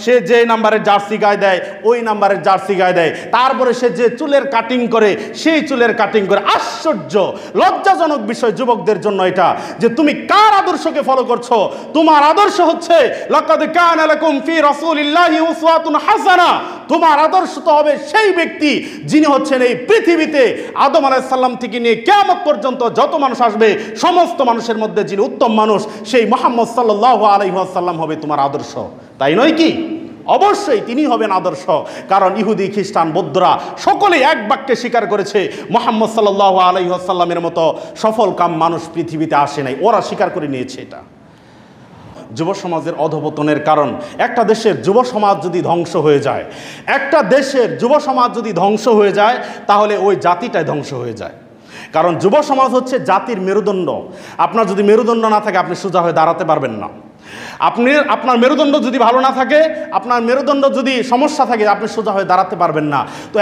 সে যে নাম্বারের জার্সি গায়ে দেয় ওই নাম্বারের জার্সি গায়ে দেয়, তারপরে সে যে চুলের কাটিং করে সেই চুলের কাটিং করে। আশ্চর্য, লজ্জাজনক বিষয় যুবকদের জন্য এটা, যে তুমি কার আদর্শকে ফলো করছো। তোমার আদর্শ হচ্ছে লাকাদ কানা লাকুম ফি রাসূলিল্লাহি উসওয়াতুন হাসানা। তোমার আদর্শ তো হবে সেই ব্যক্তি যিনি হচ্ছেন এই পৃথিবীতে আদম আলাইহিস সালাম থেকে নিয়ে কিয়ামত পর্যন্ত যত মানুষ আসবে সমস্ত মানুষের মধ্যে যিনি উত্তম মানুষ সেই মুহাম্মদ সাল্লাল্লাহু আলাইহি ওয়াসাল্লাম হবে তোমার আদর্শ, তাই নয় কি? অবশ্যই তিনি হবেন আদর্শ, কারণ ইহুদি খ্রিস্টান বৌদ্ধরা সকলেই এক বাক্যে স্বীকার করেছে মুহাম্মদ সাল্লাল্লাহু আলাইহি ওয়াসাল্লামের মতো সফল কাম মানুষ পৃথিবীতে আসে নাই, ওরা স্বীকার করে নিয়েছে এটা। যুব সমাজের অধঃপতনের কারণ, একটা দেশের যুব সমাজ যদি ধ্বংস হয়ে যায়, একটা দেশের যুব সমাজ যদি ধ্বংস হয়ে যায় তাহলে ওই জাতিটাই ধ্বংস হয়ে যায়। কারণ যুব সমাজ হচ্ছে জাতির মেরুদণ্ড। আপনার যদি মেরুদণ্ড না থাকে আপনি সোজা হয়ে দাঁড়াতে পারবেন না। আপনার মেরুদণ্ড যদি ভালো না থাকে, আপনার মেরুদণ্ড যদি সমস্যা থাকে, আপনি সোজা হয়ে দাঁড়াতে পারবেন না। তো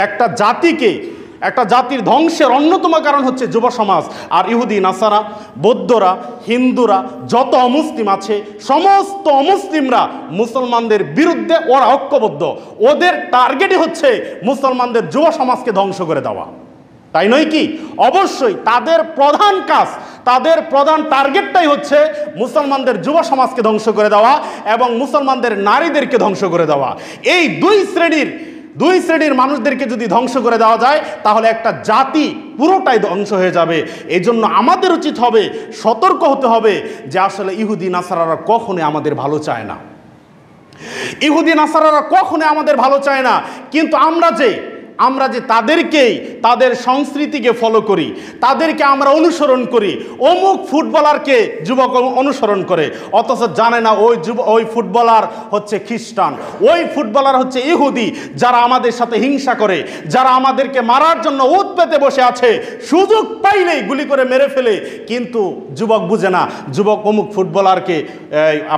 একটা জাতির ধ্বংসের অন্যতম কারণ হচ্ছে যুব সমাজ। আর ইহুদি নাসারা, বৌদ্ধরা, হিন্দুরা, যত অমুসলিম আছে সমস্ত অমুসলিমরা মুসলমানদের বিরুদ্ধে ওরা ঐক্যবদ্ধ। ওদের টার্গেটই হচ্ছে মুসলমানদের যুব সমাজকে ধ্বংস করে দেওয়া, তাই নয় কি? অবশ্যই তাদের প্রধান কাজ, তাদের প্রধান টার্গেটটাই হচ্ছে মুসলমানদের যুব সমাজকে ধ্বংস করে দেওয়া এবং মুসলমানদের নারীদেরকে ধ্বংস করে দেওয়া। এই দুই শ্রেণীর মানুষদেরকে যদি ধ্বংস করে দেওয়া যায় তাহলে একটা জাতি পুরোটাই ধ্বংস হয়ে যাবে। এই জন্য আমাদের উচিত হবে সতর্ক হতে হবে যে আসলে ইহুদি নাসারারা কখনোই আমাদের ভালো চায় না, ইহুদি নাসারারা কখনোই আমাদের ভালো চায় না। কিন্তু আমরা যে তাদের সংস্কৃতিকে ফলো করি, তাদেরকে আমরা অনুসরণ করি। অমুক ফুটবলারকে যুবক অনুসরণ করে, অথচ জানে না ওই ফুটবলার হচ্ছে খ্রিস্টান, ওই ফুটবলার হচ্ছে ইহুদি, যারা আমাদের সাথে হিংসা করে, যারা আমাদেরকে মারার জন্য উৎ পেতে বসে আছে, সুযোগ পাইলেই গুলি করে মেরে ফেলে। কিন্তু যুবক বুঝে না, যুবক অমুক ফুটবলারকে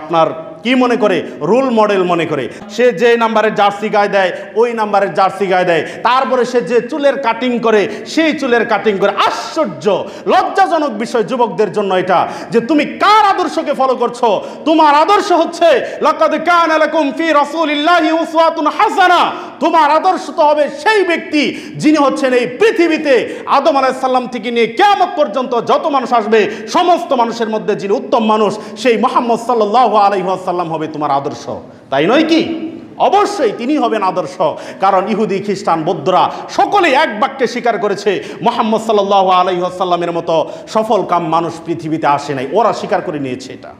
আপনার কি মনে করে, রোল মডেল মনে করে। সে যে নাম্বারের জার্সি গায়ে দেয় ওই নাম্বারের জার্সি গায়ে দেয়, তারপরে সে যে চুলের কাটিং করে সেই চুলের কাটিং করে। আশ্চর্য, লজ্জাজনক বিষয় যুবকদের জন্য এটা, যে তুমি কার আদর্শকে ফলো করছো। তোমার আদর্শ হচ্ছে লাকাদ কানা লাকুম ফি রাসূলিল্লাহি উসওয়াতুন হাসানা। তোমার আদর্শ তো হবে সেই ব্যক্তি যিনি হচ্ছেন এই পৃথিবীতে আদম আলাইহিস সালাম থেকে নিয়ে কিয়ামত পর্যন্ত যত মানুষ আসবে সমস্ত মানুষের মধ্যে যিনি উত্তম মানুষ সেই মুহাম্মদ সাল্লাল্লাহু আলাইহি ওয়াসাল্লাম হবে তোমার আদর্শ, তাই নয় কি? অবশ্যই তিনি হবেন আদর্শ, কারণ ইহুদি খ্রিস্টান বৌদ্ধরা সকলেই এক বাক্যে স্বীকার করেছে মুহাম্মদ সাল্লাল্লাহু আলাইহি ওয়াসাল্লামের মতো সফল কাম মানুষ পৃথিবীতে আসে নাই, ওরা স্বীকার করে নিয়েছে এটা।